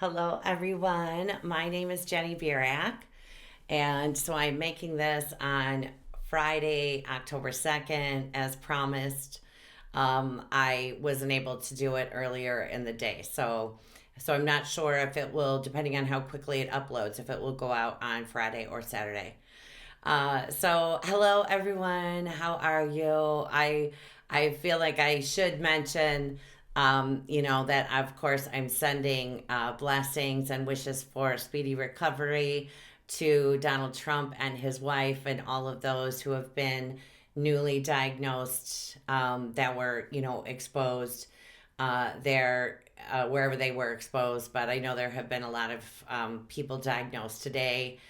Hello, everyone. My name is Jenny Birak, and so I'm making this on Friday, October 2nd, as promised. I wasn't able to do it earlier in the day, so I'm not sure if it will, depending on how quickly it uploads, if it will go out on Friday or Saturday. So hello, everyone. How are you? I feel like I should mention, that of course I'm sending blessings and wishes for speedy recovery to Donald Trump and his wife and all of those who have been newly diagnosed that were, exposed there wherever they were exposed. But I know there have been a lot of people diagnosed today.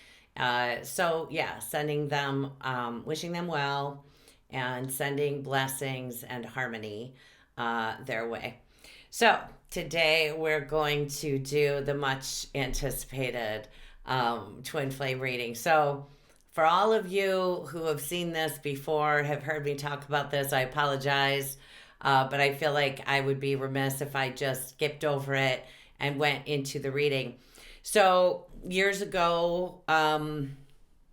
So yeah, sending them, wishing them well, and sending blessings and harmony their way. So today we're going to do the much anticipated twin flame reading. So for all of you who have seen this before, have heard me talk about this, I apologize. But I feel like I would be remiss if I just skipped over it and went into the reading. So years ago,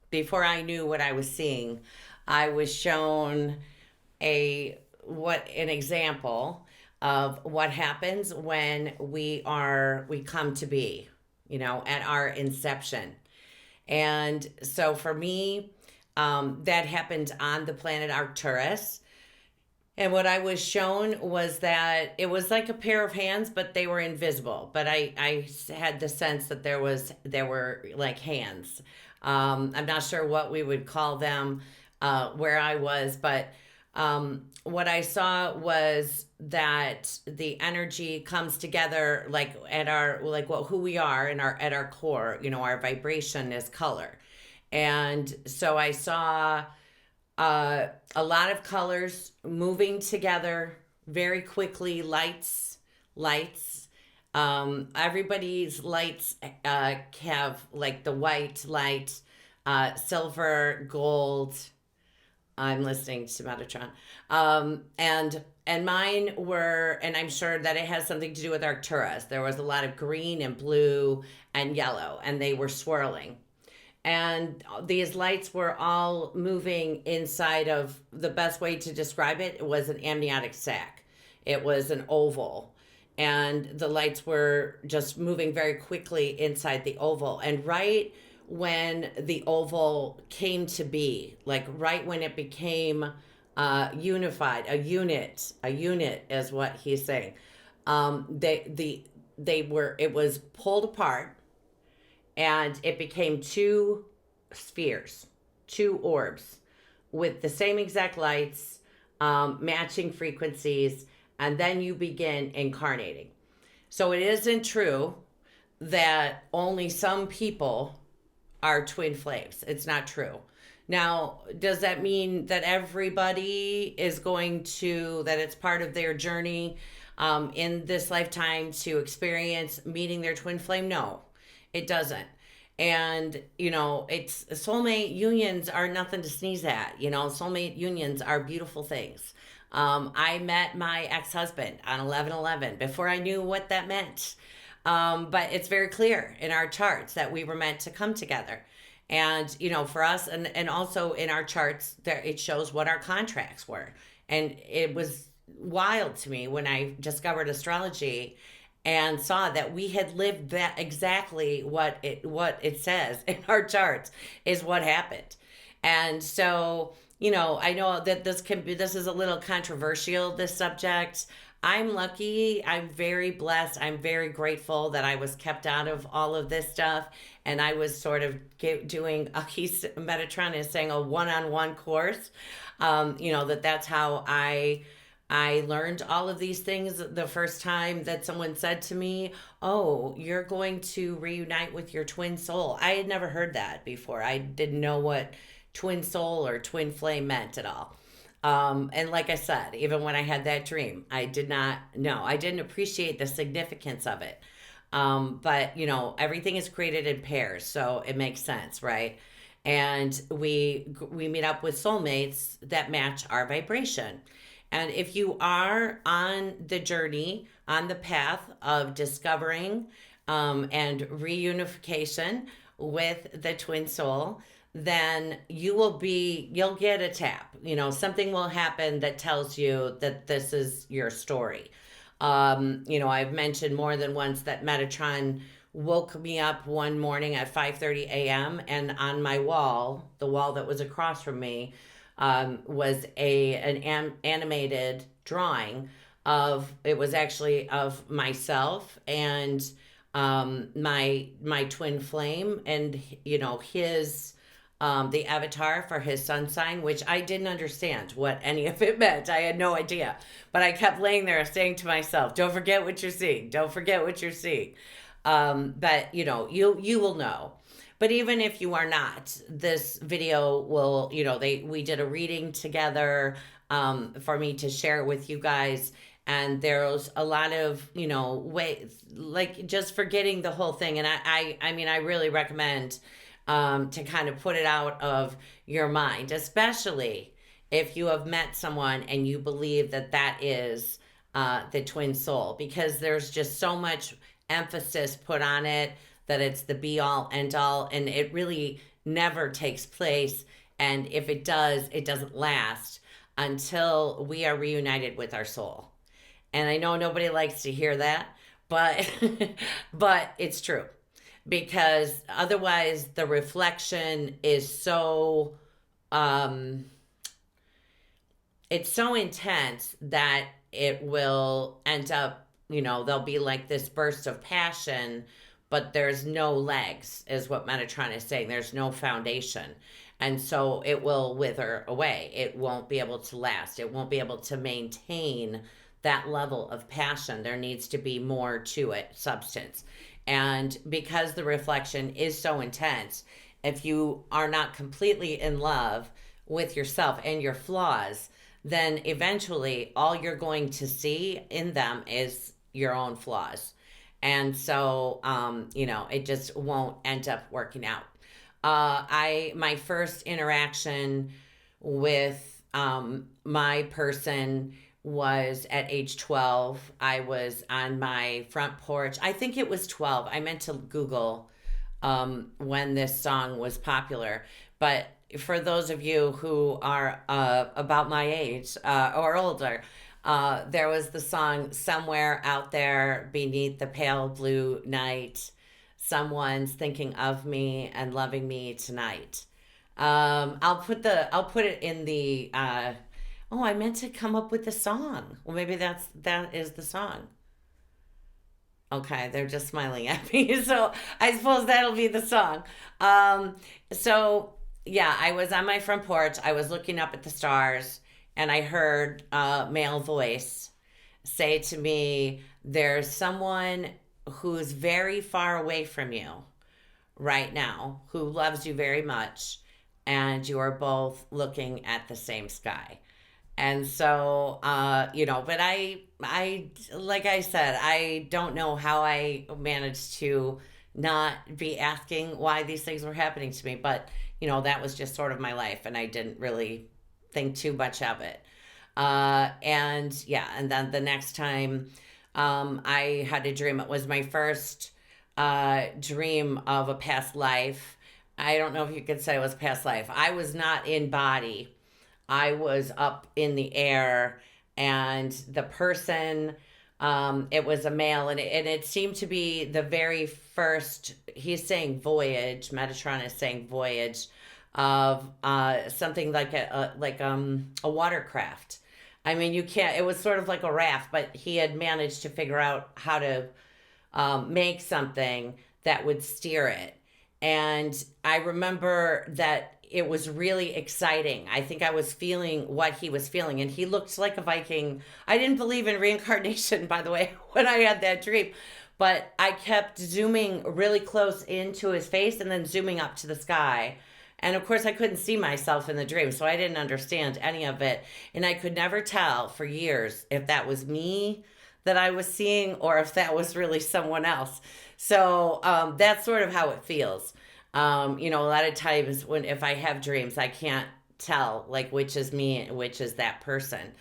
before I knew what I was seeing, I was shown an example of what happens when we come to be, at our inception. And so for me, that happened on the planet Arcturus. And what I was shown was that it was like a pair of hands, but they were invisible. But I had the sense that there were like hands. I'm not sure what we would call them where I was, but what I saw was that the energy comes together like at our who we are and our at our core. Our vibration is color, and so I saw a lot of colors moving together very quickly. Lights. Everybody's lights have like the white light, silver, gold. I'm listening to Metatron. And mine were, and I'm sure that it has something to do with Arcturus. There was a lot of green and blue and yellow, and they were swirling. And these lights were all moving inside of, the best way to describe it was an amniotic sac. It was an oval. And the lights were just moving very quickly inside the oval. And right when the oval came to be, like right when it became unified, a unit is what he's saying. It was pulled apart, and it became two spheres, two orbs with the same exact lights, matching frequencies, and then you begin incarnating. So it isn't true that only some people are twin flames. It's not true. Now, does that mean that everybody is that it's part of their journey in this lifetime to experience meeting their twin flame? No, it doesn't. And, it's soulmate unions are nothing to sneeze at. Soulmate unions are beautiful things. I met my ex husband on 11/11 before I knew what that meant. But it's very clear in our charts that we were meant to come together. And, for us, and also in our charts, there it shows what our contracts were. And it was wild to me when I discovered astrology and saw that we had lived that exactly what it says in our charts is what happened. And so, I know that this is a little controversial, this subject. I'm lucky. I'm very blessed. I'm very grateful that I was kept out of all of this stuff. And I was sort of doing, Metatron is saying a one-on-one course. That's how I learned all of these things the first time that someone said to me, "Oh, you're going to reunite with your twin soul." I had never heard that before. I didn't know what twin soul or twin flame meant at all. And like I said, even when I had that dream, I did not know. I didn't appreciate the significance of it. But, everything is created in pairs, so it makes sense, right? And we meet up with soulmates that match our vibration. And if you are on the journey, on the path of discovering and reunification with the twin soul, then you'll get a tap. Something will happen that tells you that this is your story. I've mentioned more than once that Metatron woke me up one morning at 5:30 a.m. and on my wall, the wall that was across from me, was an animated drawing of it was actually of myself and my twin flame, and his the avatar for his sun sign, which I didn't understand what any of it meant. I had no idea. But I kept laying there saying to myself, don't forget what you're seeing. Don't forget what you're seeing. But you will know. But even if you are not, this video will, we did a reading together for me to share with you guys. And there's a lot of, ways, like just forgetting the whole thing. And I mean, I really recommend to kind of put it out of your mind, especially if you have met someone and you believe that that is the twin soul, because there's just so much emphasis put on it that it's the be all end all, and it really never takes place. And if it does, it doesn't last until we are reunited with our soul. And I know nobody likes to hear that, but but it's true, because otherwise the reflection is so it's so intense that it will end up, there'll be like this burst of passion, but there's no legs, is what Metatron is saying. There's no foundation. And so it will wither away. It won't be able to last. It won't be able to maintain that level of passion. There needs to be more to it, substance. And because the reflection is so intense, if you are not completely in love with yourself and your flaws, then eventually all you're going to see in them is your own flaws. And so, it just won't end up working out. My first interaction with my person was at age 12. I was on my front porch. I think it was 12. I meant to Google when this song was popular. But for those of you who are about my age or older, there was the song "Somewhere Out There Beneath the Pale Blue Night, Someone's Thinking of Me and Loving Me Tonight." I'll put it in the oh, I meant to come up with the song. Well, maybe that is the song. Okay, they're just smiling at me. So I suppose that'll be the song. So yeah, I was on my front porch. I was looking up at the stars, and I heard a male voice say to me, "There's someone who's very far away from you right now who loves you very much, and you are both looking at the same sky." And so, but like I said, I don't know how I managed to not be asking why these things were happening to me, but, that was just sort of my life, and I didn't really think too much of it. And then the next time I had a dream, it was my first dream of a past life. I don't know if you could say it was a past life. I was not in body. I was up in the air, and the person, it was a male, and it seemed to be the very first, he's saying voyage, Metatron is saying voyage, of something like a watercraft. I mean, it was sort of like a raft, but he had managed to figure out how to make something that would steer it. And I remember that it was really exciting. I think I was feeling what he was feeling, and he looked like a Viking. I didn't believe in reincarnation, by the way, when I had that dream, but I kept zooming really close into his face and then zooming up to the sky. And of course, I couldn't see myself in the dream, so I didn't understand any of it. And I could never tell for years if that was me that I was seeing or if that was really someone else. So that's sort of how it feels. A lot of times if I have dreams, I can't tell like which is me and which is that person.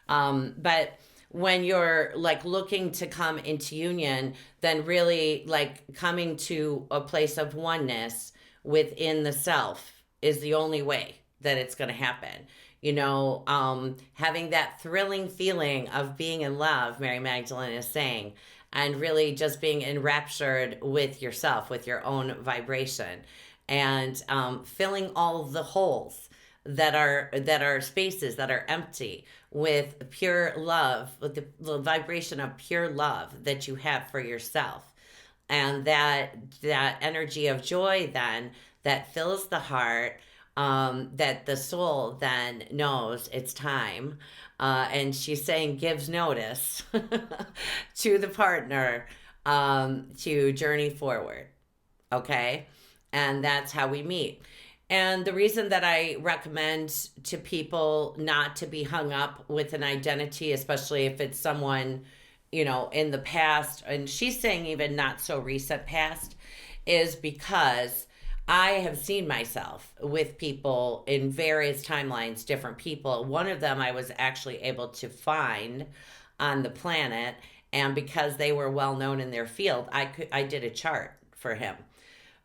But when you're like looking to come into union, then really like coming to a place of oneness within the self is the only way that it's going to happen. Having that thrilling feeling of being in love, Mary Magdalene is saying, and really just being enraptured with yourself, with your own vibration, and filling all the holes that are spaces that are empty with pure love, with the vibration of pure love that you have for yourself, and that energy of joy then that fills the heart, that the soul then knows it's time, and she's saying gives notice to the partner, to journey forward. Okay, and that's how we meet. And the reason that I recommend to people not to be hung up with an identity, especially if it's someone, in the past, and she's saying even not so recent past, is because I have seen myself with people in various timelines, different people. One of them I was actually able to find on the planet, and because they were well known in their field, I did a chart for him.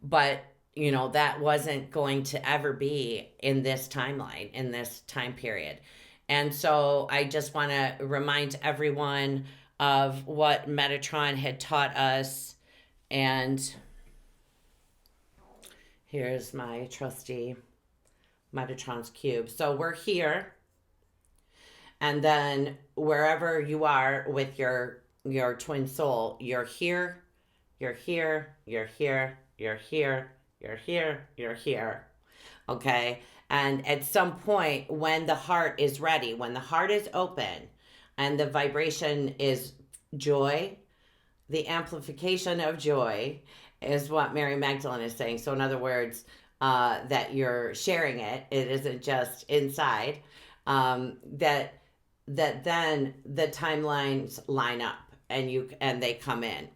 But that wasn't going to ever be in this timeline, in this time period. And so I just want to remind everyone of what Metatron had taught us. And here's my trusty Metatron's cube. So we're here. And then wherever you are with your twin soul, you're here, you're here, you're here, you're here, you're here, you're here. Okay? And at some point, when the heart is ready, when the heart is open and the vibration is joy, the amplification of joy is what Mary Magdalene is saying. So in other words, that you're sharing it. It isn't just inside. That then the timelines line up and they come in.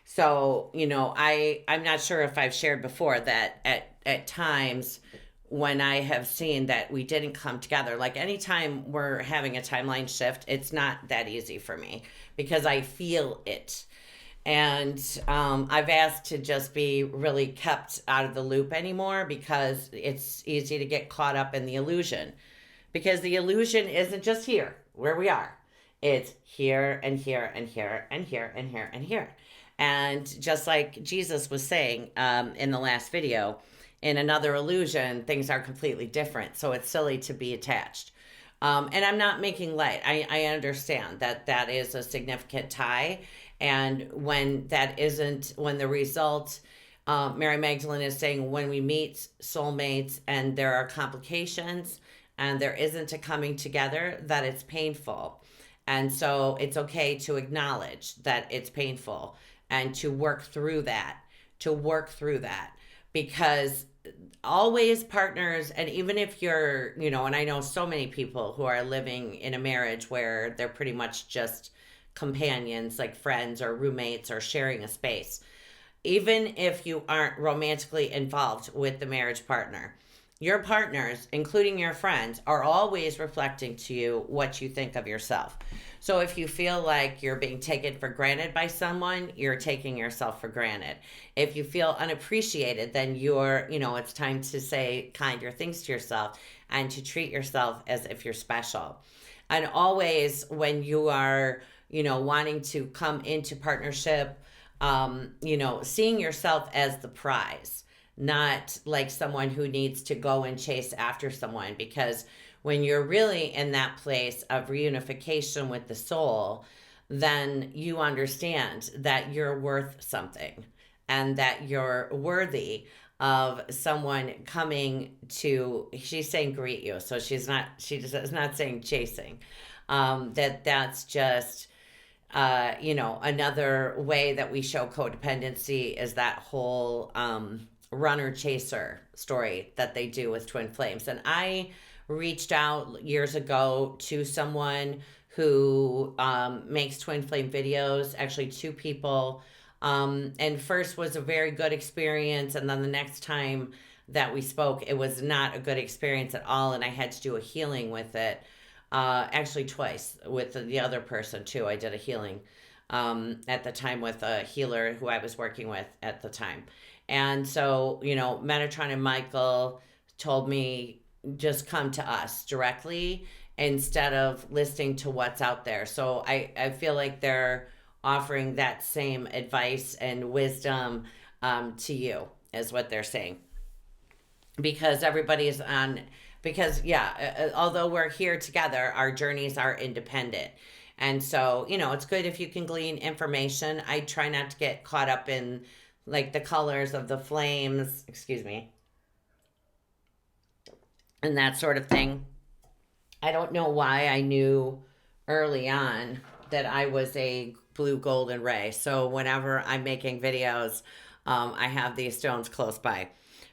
So, I'm not sure if I've shared before that at times when I have seen that we didn't come together, like anytime we're having a timeline shift, it's not that easy for me because I feel it. And I've asked to just be really kept out of the loop anymore because it's easy to get caught up in the illusion. Because the illusion isn't just here, where we are. It's here and here and here and here and here and here. And just like Jesus was saying in the last video, in another illusion, things are completely different. So it's silly to be attached. And I'm not making light. I understand that is a significant tie. And when the result, Mary Magdalene is saying, when we meet soulmates and there are complications and there isn't a coming together, that it's painful. And so it's okay to acknowledge that it's painful and to work through that, because always partners, and even if you're, and I know so many people who are living in a marriage where they're pretty much just companions, like friends or roommates or sharing a space, even if you aren't romantically involved with the marriage partner, your partners, including your friends, are always reflecting to you what you think of yourself. So if you feel like you're being taken for granted by someone, you're taking yourself for granted. If you feel unappreciated, then it's time to say kinder things to yourself and to treat yourself as if you're special. And always when you are, wanting to come into partnership, seeing yourself as the prize, not like someone who needs to go and chase after someone. Because when you're really in that place of reunification with the soul, then you understand that you're worth something and that you're worthy of someone coming to, she's saying greet you. So she's not saying chasing. That's just, another way that we show codependency is that whole runner chaser story that they do with twin flames. And I reached out years ago to someone who makes twin flame videos, actually two people. And first was a very good experience. And then the next time that we spoke, it was not a good experience at all. And I had to do a healing with it. actually twice with the other person too. I did a healing at the time with a healer who I was working with at the time. And so, Metatron and Michael told me just come to us directly instead of listening to what's out there. So I feel like they're offering that same advice and wisdom to you, is what they're saying. Because everybody's on, because, yeah, although we're here together, our journeys are independent. And so, it's good if you can glean information. I try not to get caught up in like the colors of the flames, excuse me, and that sort of thing. I don't know why I knew early on that I was a blue golden ray. So whenever I'm making videos, I have these stones close by.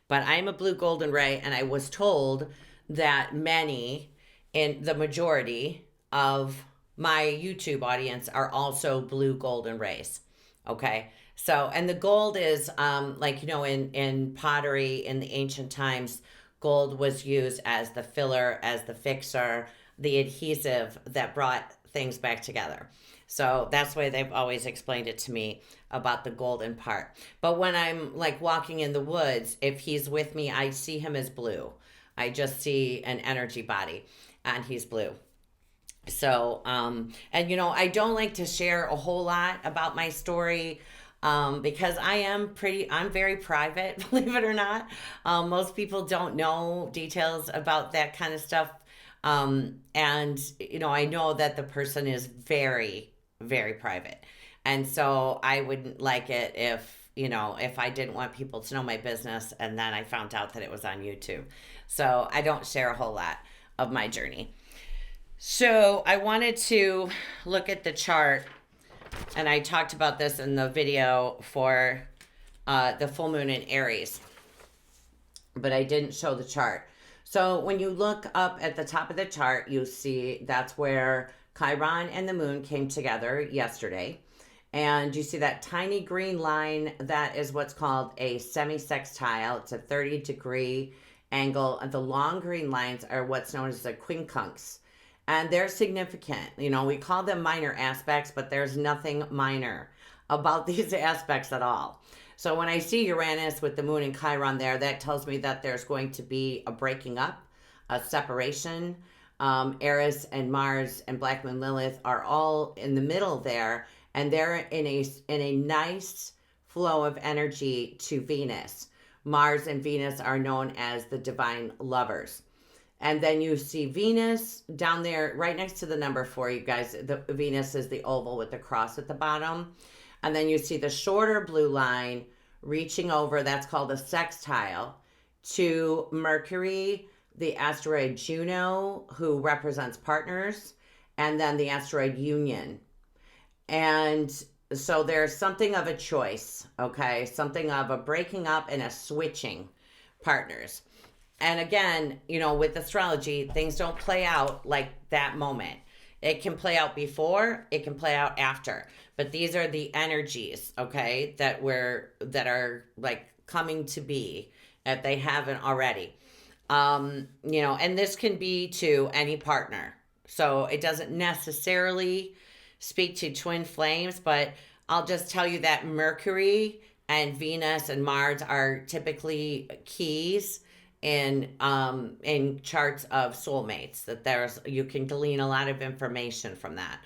But I'm a blue golden ray, and I was told that many, in the majority of my YouTube audience, are also blue golden rays. Okay. So, and the gold is, like, in pottery in the ancient times, gold was used as the filler, as the fixer, the adhesive that brought things back together. So that's why they've always explained it to me about the golden part. But when I'm like walking in the woods, if he's with me, I see him as blue. I just see an energy body, and he's blue. So, and I don't like to share a whole lot about my story, because I'm very private, believe it or not. Most people don't know details about that kind of stuff. And, I know that the person is very, very private. And so I wouldn't like it if I didn't want people to know my business and then I found out that it was on YouTube. So I don't share a whole lot of my journey. So I wanted to look at the chart, and I talked about this in the video for the full moon in Aries, but I didn't show the chart. So when you look up at the top of the chart, you see that's where Chiron and the moon came together yesterday. And you see that tiny green line, that is what's called a semi-sextile. It's a 30-degree angle. And the long green lines are what's known as a quincunx. And they're significant. We call them minor aspects, but there's nothing minor about these aspects at all. So when I see Uranus with the moon and Chiron there, that tells me that there's going to be a breaking up, a separation. Eris and Mars and Black Moon Lilith are all in the middle there, and they're in a nice flow of energy to Venus. Mars and Venus are known as the divine lovers. And then you see Venus down there right next to the number 4, you guys. The Venus is the oval with the cross at the bottom. And then you see the shorter blue line reaching over, that's called a sextile, to Mercury, the asteroid Juno, who represents partners, and then the asteroid Union. And so there's something of a choice, okay? Something of a breaking up and a switching partners. And again, with astrology, things don't play out like that moment. It can play out before, it can play out after. But these are the energies, okay, that are like coming to be if they haven't already. And this can be to any partner. So it doesn't necessarily speak to twin flames, but I'll just tell you that Mercury and Venus and Mars are typically keys in charts of soulmates, that you can glean a lot of information from that.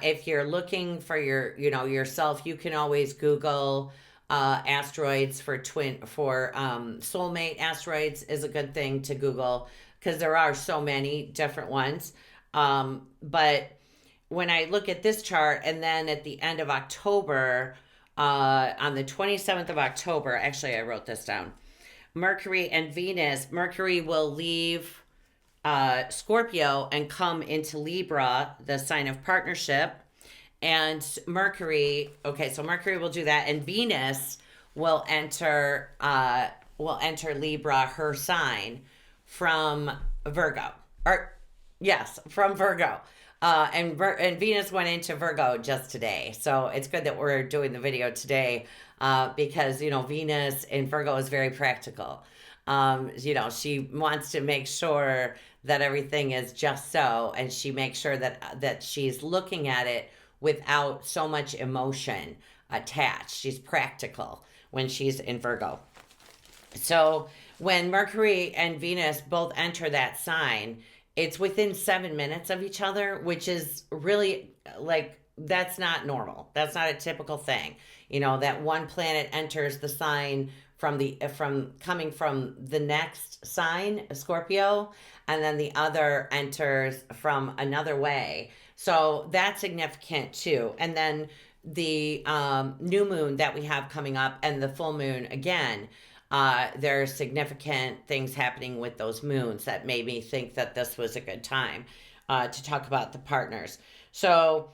If you're looking for yourself, you can always Google asteroids for soulmate asteroids is a good thing to Google, because there are so many different ones. But when I look at this chart, and then at the end of October, on the 27th of October, actually I wrote this down, Mercury and Venus, Mercury will leave Scorpio and come into Libra, the sign of partnership. And Mercury will do that, and Venus will enter Libra, her sign, from Virgo. From Virgo. And Venus went into Virgo just today. So it's good that we're doing the video today, because, Venus in Virgo is very practical. She wants to make sure that everything is just so, and she makes sure that she's looking at it without so much emotion attached. She's practical when she's in Virgo. So when Mercury and Venus both enter that sign, it's within 7 minutes of each other, which is really like, that's not normal. That's not a typical thing. You know, that one planet enters the sign from coming from the next sign, Scorpio, and then the other enters from another way. So that's significant too. And then the new moon that we have coming up and the full moon again, there's significant things happening with those moons that made me think that this was a good time to talk about the partners. So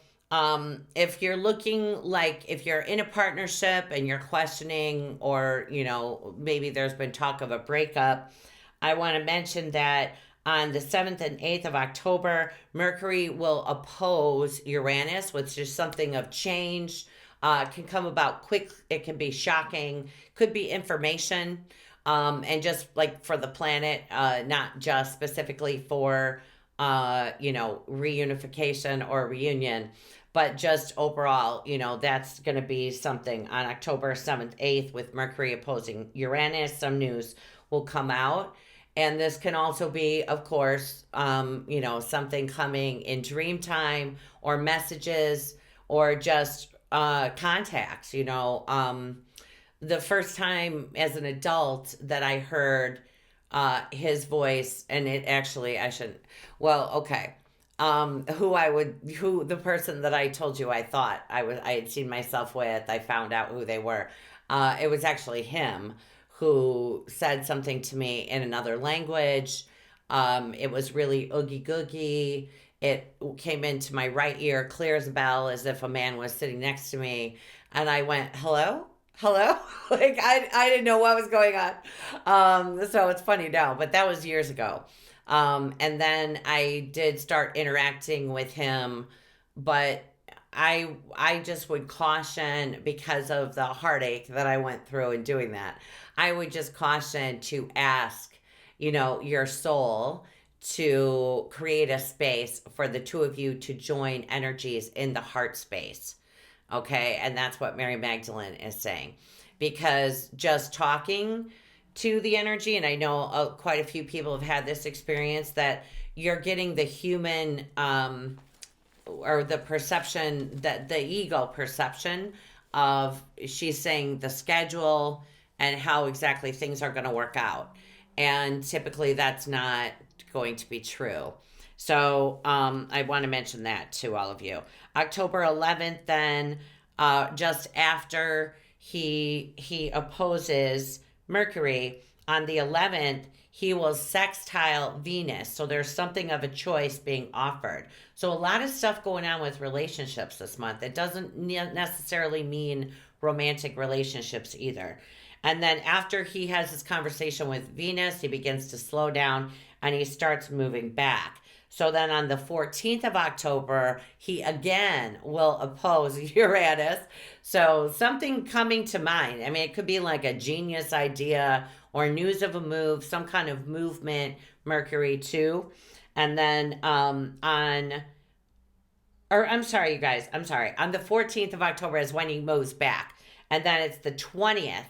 if you're looking, like if you're in a partnership and you're questioning, or you know, maybe there's been talk of a breakup, I want to mention that on the 7th and 8th of October, Mercury will oppose Uranus, which is something of change. Can come about quick. It can be shocking. Could be information, and just like for the planet, not just specifically for reunification or reunion, but just overall. You know, that's going to be something on October 7th, 8th with Mercury opposing Uranus. Some news will come out. And this can also be, of course, something coming in dream time, or messages, or just contacts. The first time as an adult that I heard his voice, and it actually, I shouldn't, well, okay. The person that I told you I thought I had seen myself with, I found out who they were. It was actually him who said something to me in another language. It was really oogie googie. It came into my right ear, clear as a bell, as if a man was sitting next to me. And I went, hello? Hello? Like, I didn't know what was going on. So it's funny now, but that was years ago. And then I did start interacting with him, but I just would caution, because of the heartache that I went through in doing that. I would just caution to ask, your soul to create a space for the two of you to join energies in the heart space. Okay? And that's what Mary Magdalene is saying. Because just talking to the energy, and I know quite a few people have had this experience, that you're getting the human or the perception, that the ego perception of, she's saying the schedule and how exactly things are going to work out. And typically that's not going to be true. So I want to mention that to all of you. October 11th, then, just after he opposes Mercury, on the 11th, he will sextile Venus. So there's something of a choice being offered. So a lot of stuff going on with relationships this month. It doesn't necessarily mean romantic relationships either. And then after he has this conversation with Venus, he begins to slow down and he starts moving back. So then on the 14th of October, he again will oppose Uranus. So something coming to mind. I mean, it could be like a genius idea or news of a move, some kind of movement, Mercury too. And then I'm sorry, you guys. I'm sorry. On the 14th of October is when he moves back. And then it's the 20th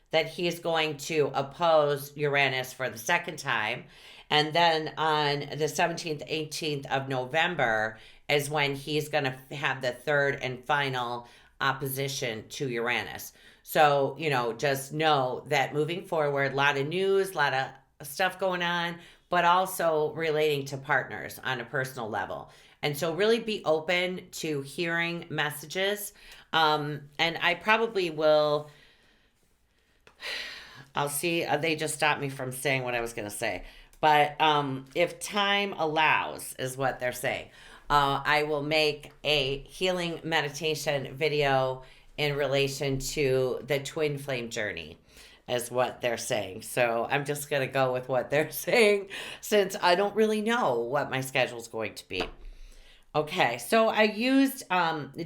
that he is going to oppose Uranus for the second time. And then on the 17th, 18th of November is when he's going to have the third and final opposition to Uranus. So, just know that moving forward, a lot of news, a lot of stuff going on, but also relating to partners on a personal level. And so really be open to hearing messages. And I probably will, I'll see, they just stopped me from saying what I was going to say. But if time allows, is what they're saying, I will make a healing meditation video in relation to the twin flame journey, is what they're saying. So I'm just going to go with what they're saying, since I don't really know what my schedule is going to be. Okay, so I used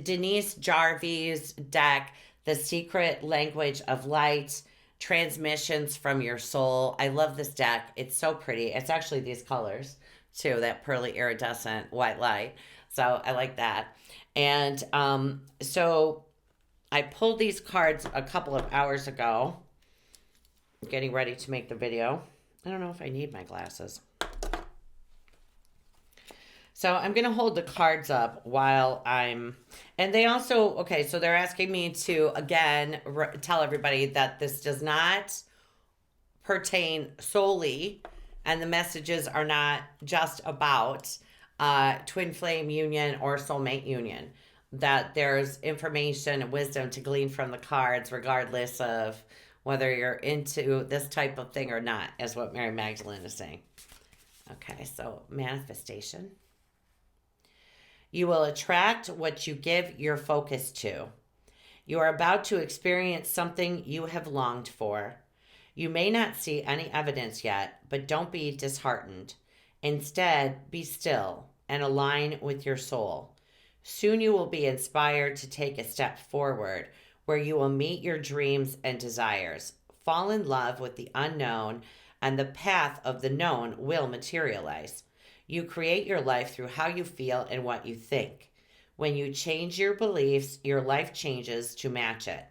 Denise Jarvie's deck, The Secret Language of Light, Transmissions from Your Soul. I love this deck. It's so pretty. It's actually these colors. too, that pearly iridescent white light. So I like that. And so I pulled these cards a couple of hours ago, getting ready to make the video. I don't know if I need my glasses. So I'm going to hold the cards up while and they also, okay, so they're asking me to, again, tell everybody that this does not pertain solely, and the messages are not just about twin flame union or soulmate union. That there's information and wisdom to glean from the cards, regardless of whether you're into this type of thing or not, is what Mary Magdalene is saying. Okay, so manifestation. You will attract what you give your focus to. You are about to experience something you have longed for. You may not see any evidence yet, but don't be disheartened. Instead, be still and align with your soul. Soon you will be inspired to take a step forward where you will meet your dreams and desires. Fall in love with the unknown, and the path of the known will materialize. You create your life through how you feel and what you think. When you change your beliefs, your life changes to match it.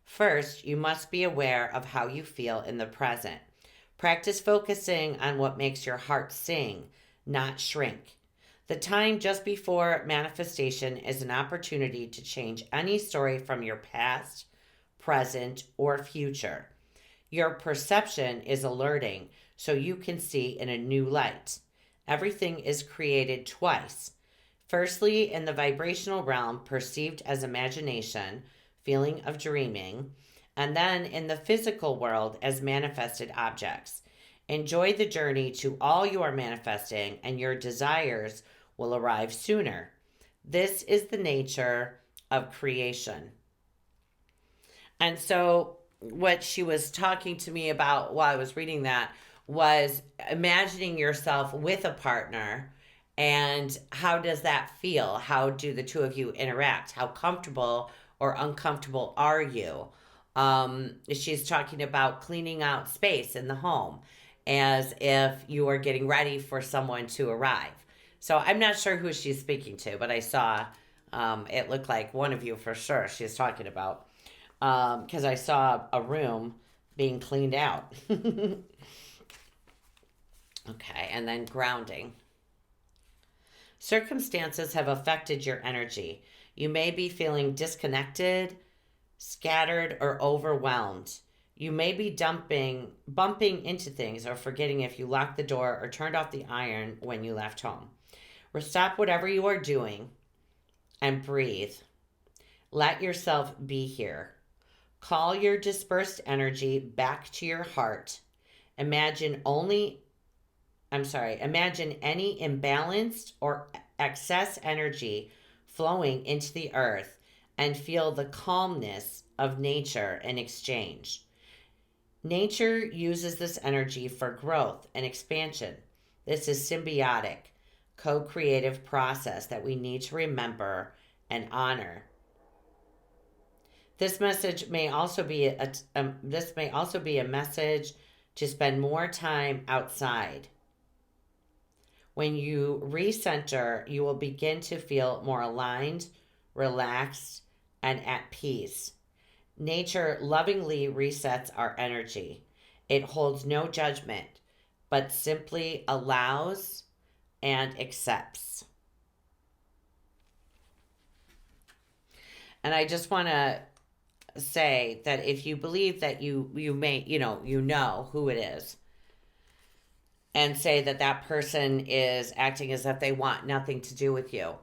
First, you must be aware of how you feel in the present. Practice focusing on what makes your heart sing, not shrink. The time just before manifestation is an opportunity to change any story from your past, present, or future. Your perception is alerting, so you can see in a new light. Everything is created twice. Firstly, in the vibrational realm, perceived as imagination, feeling of dreaming, and then in the physical world as manifested objects. Enjoy the journey to all you are manifesting, and your desires will arrive sooner. This is the nature of creation. And so, what she was talking to me about while I was reading that was imagining yourself with a partner, and how does that feel? How do the two of you interact? How comfortable or uncomfortable are you? She's talking about cleaning out space in the home as if you are getting ready for someone to arrive. So I'm not sure who she's speaking to, but I saw it looked like one of you for sure she's talking about, because I saw a room being cleaned out. Okay, and then grounding. Circumstances have affected your energy. You may be feeling disconnected, scattered, or overwhelmed. You may be bumping into things or forgetting if you locked the door or turned off the iron when you left home. Stop whatever you are doing and breathe. Let yourself be here. Call your dispersed energy back to your heart. Imagine any imbalanced or excess energy flowing into the earth, and feel the calmness of nature in exchange. Nature uses this energy for growth and expansion. This is symbiotic, co-creative process that we need to remember and honor. This message may also be a message to spend more time outside. When you recenter, you will begin to feel more aligned, relaxed, and at peace. Nature lovingly resets our energy. It holds no judgment, but simply allows and accepts. And I just want to say that if you believe that you may, you know who it is, and say that that person is acting as if they want nothing to do with you,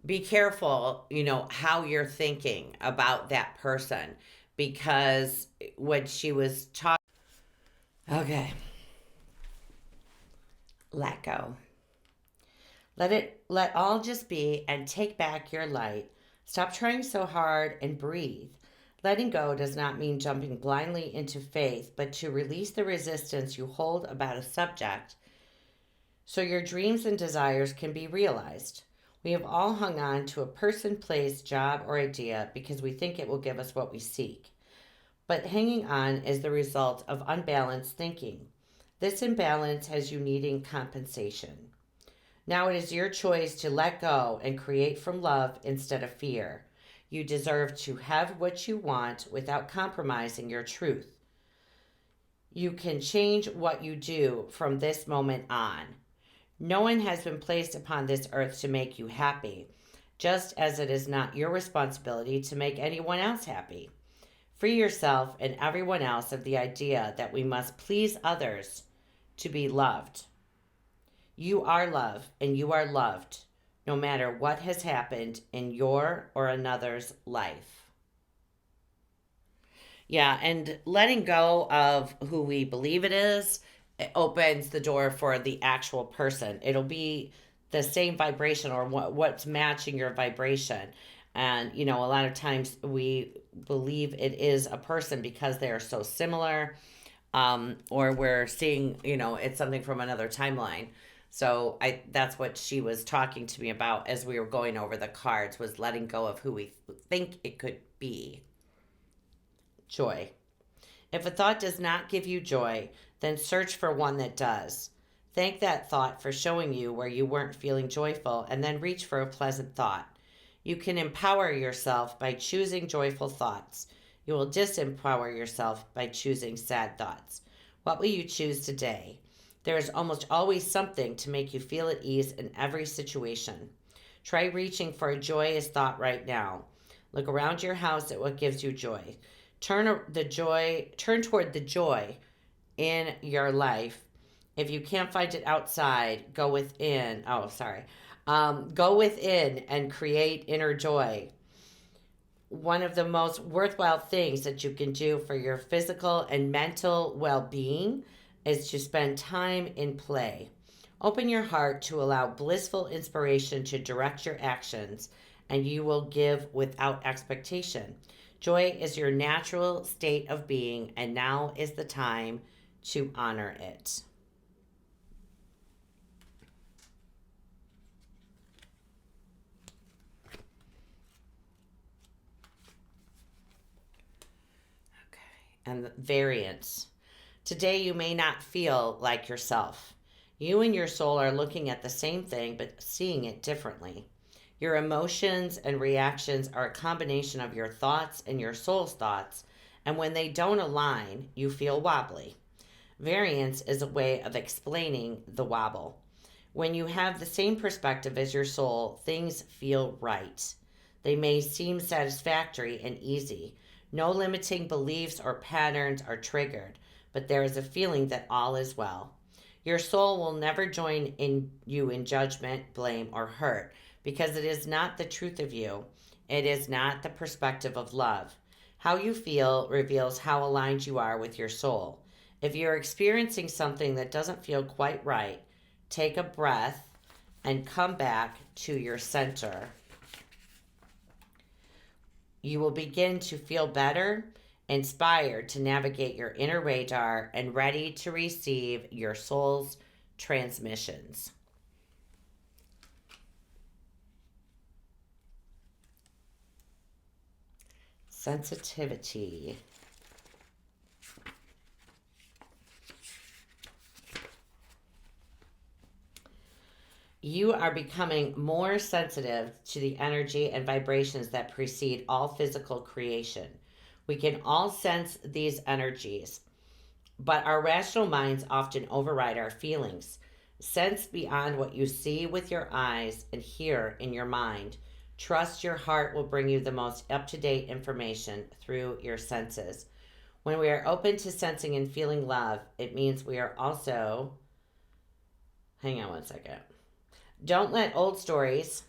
be careful, how you're thinking about that person, because when she was talking, okay, let go. Let all just be and take back your light. Stop trying so hard and breathe. Letting go does not mean jumping blindly into faith, but to release the resistance you hold about a subject so your dreams and desires can be realized. We have all hung on to a person, place, job, or idea because we think it will give us what we seek. But hanging on is the result of unbalanced thinking. This imbalance has you needing compensation. Now it is your choice to let go and create from love instead of fear. You deserve to have what you want without compromising your truth. You can change what you do from this moment on. No one has been placed upon this earth to make you happy, just as it is not your responsibility to make anyone else happy. Free yourself and everyone else of the idea that we must please others to be loved. You are love and you are loved, no matter what has happened in your or another's life. Yeah, and letting go of who we believe it opens the door for the actual person. It'll be the same vibration or what's matching your vibration. And, a lot of times we believe it is a person because they are so similar, or we're seeing, it's something from another timeline. So that's what she was talking to me about as we were going over the cards, was letting go of who we think it could be. Joy. If a thought does not give you joy, then search for one that does. Thank that thought for showing you where you weren't feeling joyful, and then reach for a pleasant thought. You can empower yourself by choosing joyful thoughts. You will disempower yourself by choosing sad thoughts. What will you choose today? There is almost always something to make you feel at ease in every situation. Try reaching for a joyous thought right now. Look around your house at what gives you joy. Turn toward the joy in your life. If you can't find it outside, go within. Go within and create inner joy. One of the most worthwhile things that you can do for your physical and mental well-being is to spend time in play. Open your heart to allow blissful inspiration to direct your actions, and you will give without expectation. Joy is your natural state of being, and now is the time to honor it. Okay, and variance. Today you may not feel like yourself. You and your soul are looking at the same thing, but seeing it differently. Your emotions and reactions are a combination of your thoughts and your soul's thoughts, and when they don't align, you feel wobbly. Variance is a way of explaining the wobble. When you have the same perspective as your soul, things feel right. They may seem satisfactory and easy. No limiting beliefs or patterns are triggered, but there is a feeling that all is well. Your soul will never join you in judgment, blame, or hurt, because it is not the truth of you. It is not the perspective of love. How you feel reveals how aligned you are with your soul. If you're experiencing something that doesn't feel quite right, take a breath and come back to your center. You will begin to feel better, inspired to navigate your inner radar, and ready to receive your soul's transmissions. Sensitivity. You are becoming more sensitive to the energy and vibrations that precede all physical creation. We can all sense these energies, but our rational minds often override our feelings. Sense beyond what you see with your eyes and hear in your mind. Trust your heart will bring you the most up-to-date information through your senses. When we are open to sensing and feeling love, it means we are also... Hang on one second. Don't let old stories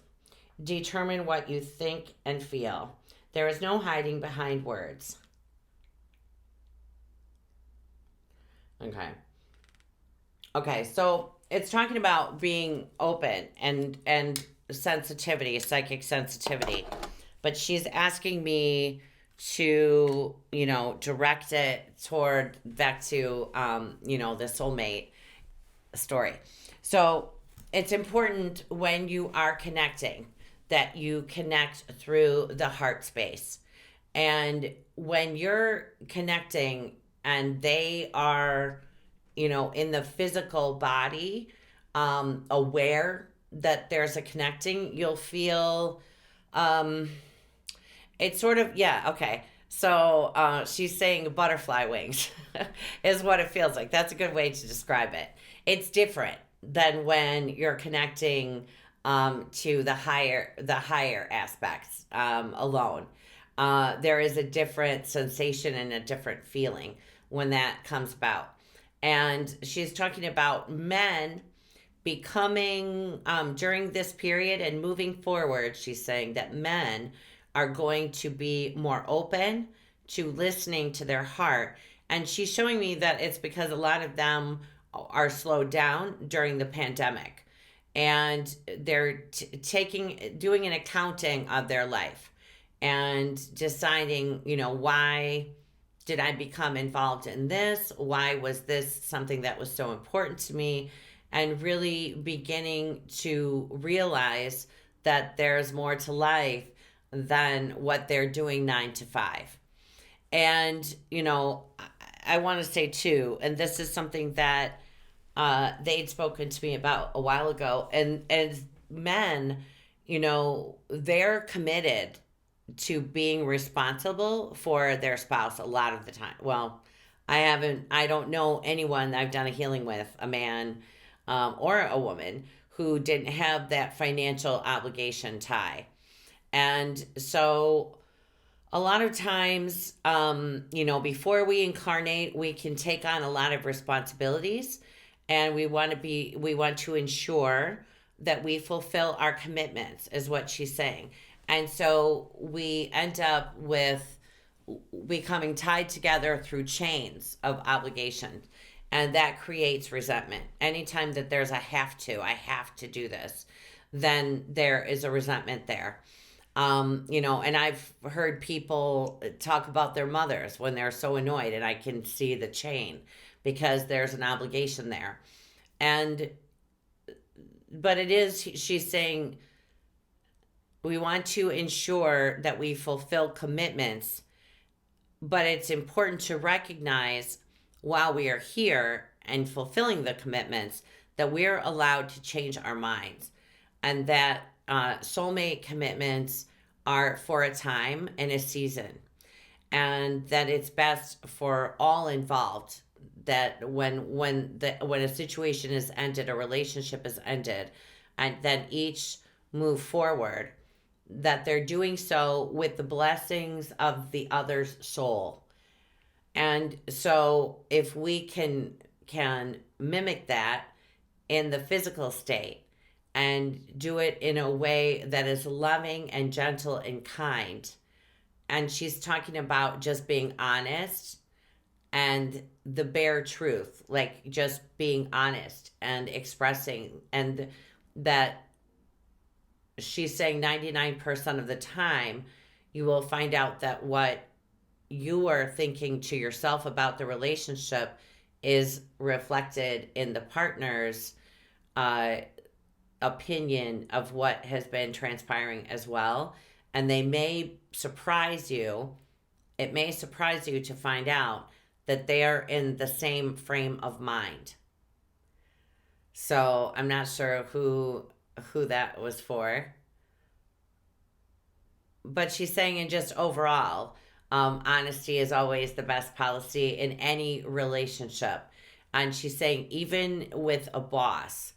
determine what you think and feel. There is no hiding behind words. Okay, so it's talking about being open and sensitivity, psychic sensitivity. But she's asking me to, direct it toward back to, the soulmate story. So it's important when you are connecting that you connect through the heart space. And when you're connecting and they are, in the physical body, aware that there's a connecting, you'll feel, um, it's sort of, yeah, okay. So she's saying butterfly wings is what it feels like. That's a good way to describe it. It's different than when you're connecting to the higher aspects alone. There is a different sensation and a different feeling when that comes about. And she's talking about men becoming during this period and moving forward. She's saying that men are going to be more open to listening to their heart. And she's showing me that it's because a lot of them are slowed down during the pandemic, and they're doing an accounting of their life and deciding, why did I become involved in this? Why was this something that was so important to me? And really beginning to realize that there's more to life than what they're doing 9 to 5. And, I want to say too, and this is something that they'd spoken to me about a while ago, and as men, they're committed to being responsible for their spouse a lot of the time. Well, I don't know anyone that I've done a healing with, a man or a woman, who didn't have that financial obligation tie. And so a lot of times, before we incarnate, we can take on a lot of responsibilities, and we want to ensure that we fulfill our commitments, is what she's saying. And so we end up with becoming tied together through chains of obligation. And that creates resentment. Anytime that there's I have to do this, then there is a resentment there. And I've heard people talk about their mothers when they're so annoyed, and I can see the chain because there's an obligation there. But she's saying, we want to ensure that we fulfill commitments, but it's important to recognize while we are here and fulfilling the commitments that we're allowed to change our minds, and that soulmate commitments are for a time and a season, and that it's best for all involved that when a situation is ended, a relationship is ended, and then each move forward, that they're doing so with the blessings of the other's soul. And so if we can mimic that in the physical state and do it in a way that is loving and gentle and kind. And she's talking about just being honest and the bare truth, like just being honest and expressing, and that she's saying 99% of the time you will find out that what you are thinking to yourself about the relationship is reflected in the partner's opinion of what has been transpiring as well. And they may surprise you. It may surprise you to find out that they are in the same frame of mind. So I'm not sure who that was for. But she's saying, in just overall, honesty is always the best policy in any relationship. And she's saying, even with a boss,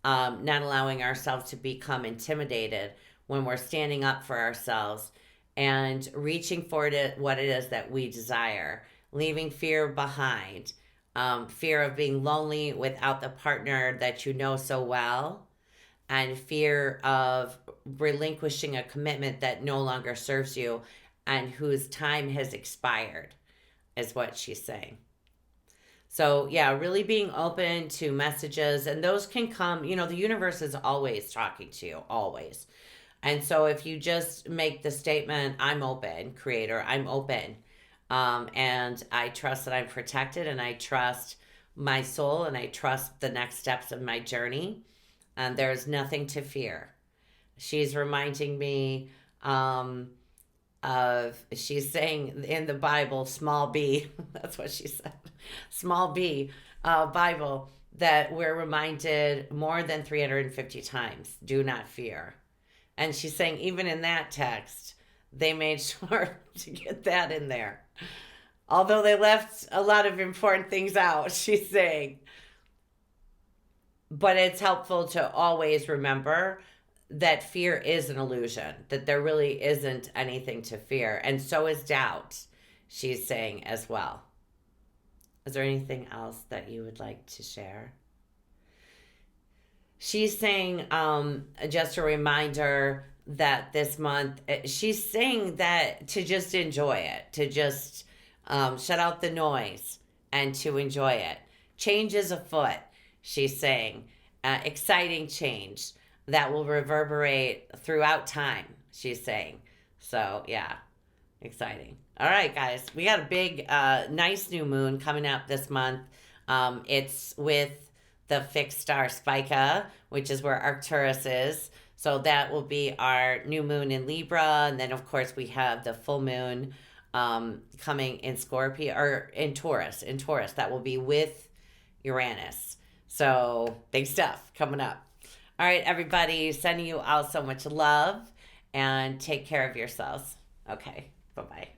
not allowing ourselves to become intimidated when we're standing up for ourselves and reaching for what it is that we desire, leaving fear behind, fear of being lonely without the partner that you know so well, and fear of relinquishing a commitment that no longer serves you and whose time has expired, is what she's saying. So, yeah, really being open to messages, and those can come, the universe is always talking to you, always. And so if you just make the statement, I'm open, Creator, I'm open, and I trust that I'm protected, and I trust my soul, and I trust the next steps of my journey, and there's nothing to fear. She's reminding me she's saying in the Bible, small b, that's what she said, small b, Bible, that we're reminded more than 350 times, do not fear. And she's saying, even in that text, they made sure to get that in there. Although they left a lot of important things out, she's saying. But it's helpful to always remember that fear is an illusion, that there really isn't anything to fear. And so is doubt, she's saying as well. Is there anything else that you would like to share? She's saying, just a reminder that this month, she's saying that to just enjoy it, to just shut out the noise and to enjoy it. Change is afoot, she's saying. Exciting change that will reverberate throughout time, she's saying. So, yeah, exciting. All right, guys, we got a big, nice new moon coming up this month. It's with the fixed star Spica, which is where Arcturus is. So that will be our new moon in Libra. And then, of course, we have the full moon coming in Scorpio, or in Taurus. In Taurus, that will be with Uranus. So big stuff coming up. All right, everybody, sending you all so much love and take care of yourselves. Okay, bye-bye.